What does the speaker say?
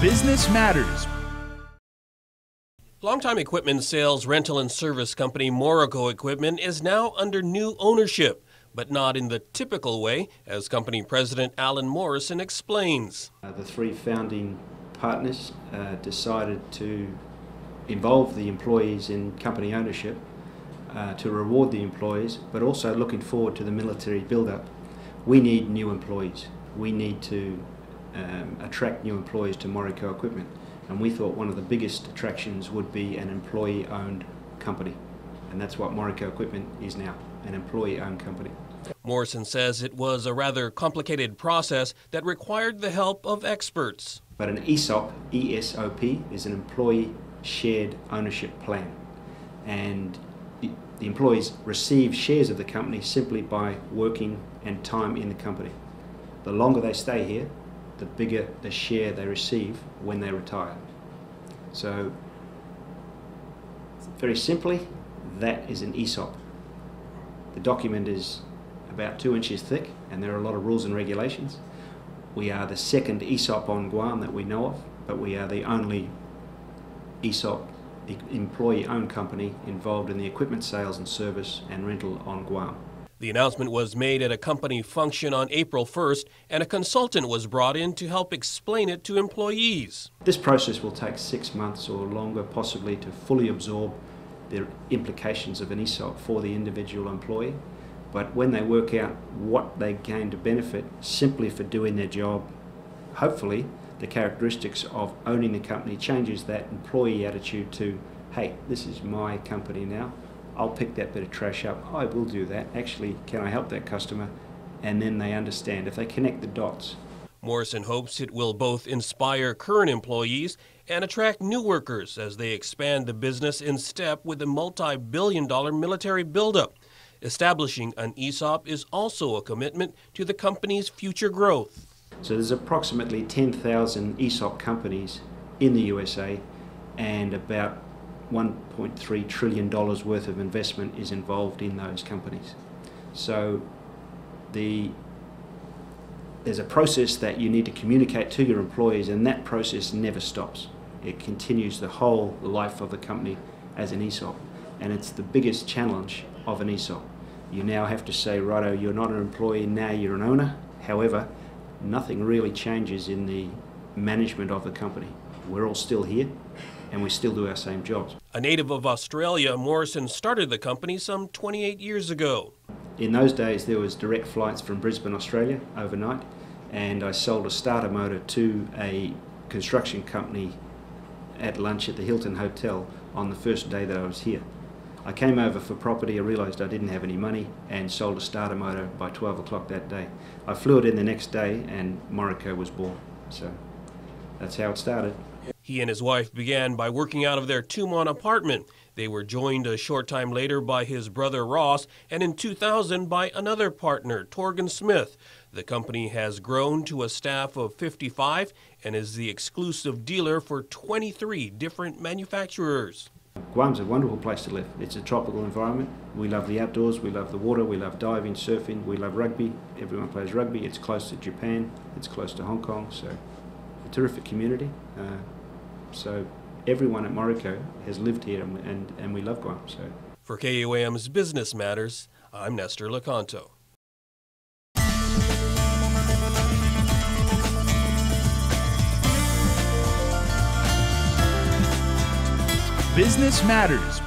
Business Matters. Longtime equipment sales, rental, and service company Morrico Equipment is now under new ownership, but not in the typical way, as company president Alan Morrison explains. The three founding partners decided to involve the employees in company ownership to reward the employees, but also looking forward to the military build-up. We need new employees. We need to attract new employees to Morrico Equipment, and we thought one of the biggest attractions would be an employee-owned company, and that's what Morrico Equipment is now, an employee-owned company. Morrison says it was a rather complicated process that required the help of experts. But an ESOP, E-S-O-P, is an employee shared ownership plan, and the employees receive shares of the company simply by working and time in the company. The longer they stay here, the bigger the share they receive when they retire. So, very simply, that is an ESOP. The document is about 2 inches thick, and there are a lot of rules and regulations. We are the second ESOP on Guam that we know of, but we are the only ESOP employee-owned company involved in the equipment sales and service and rental on Guam. The announcement was made at a company function on April 1st, and a consultant was brought in to help explain it to employees. This process will take 6 months or longer, possibly, to fully absorb the implications of an ESOP for the individual employee. But when they work out what they gain to benefit simply for doing their job, hopefully the characteristics of owning the company changes that employee attitude to, hey, this is my company now. I'll pick that bit of trash up, I will do that, actually can I help that customer, and then they understand, if they connect the dots. Morrison hopes it will both inspire current employees and attract new workers as they expand the business in step with the multi-billion-dollar military buildup. Establishing an ESOP is also a commitment to the company's future growth. So there's approximately 10,000 ESOP companies in the USA, and about $1.3 trillion worth of investment is involved in those companies. So there's a process that you need to communicate to your employees, and that process never stops. It continues the whole life of the company as an ESOP, and it's the biggest challenge of an ESOP. You now have to say, righto, you're not an employee, now you're an owner. However, nothing really changes in the management of the company. We're all still here, and we still do our same jobs. A native of Australia, Morrison started the company some 28 years ago. In those days, there was direct flights from Brisbane, Australia, overnight, and I sold a starter motor to a construction company at lunch at the Hilton Hotel on the first day that I was here. I came over for property, I realised I didn't have any money, and sold a starter motor by 12 o'clock that day. I flew it in the next day, and Morrico was born. So that's how it started. He and his wife began by working out of their Tumon apartment. They were joined a short time later by his brother Ross, and in 2000 by another partner, Torgan Smith. The company has grown to a staff of 55 and is the exclusive dealer for 23 different manufacturers. Guam's a wonderful place to live. It's a tropical environment. We love the outdoors, we love the water, we love diving, surfing, we love rugby. Everyone plays rugby. It's close to Japan, it's close to Hong Kong, so a terrific community. So everyone at Morrico has lived here, and we love Guam. So. For KUAM's Business Matters, I'm Nestor Lecanto. Business Matters.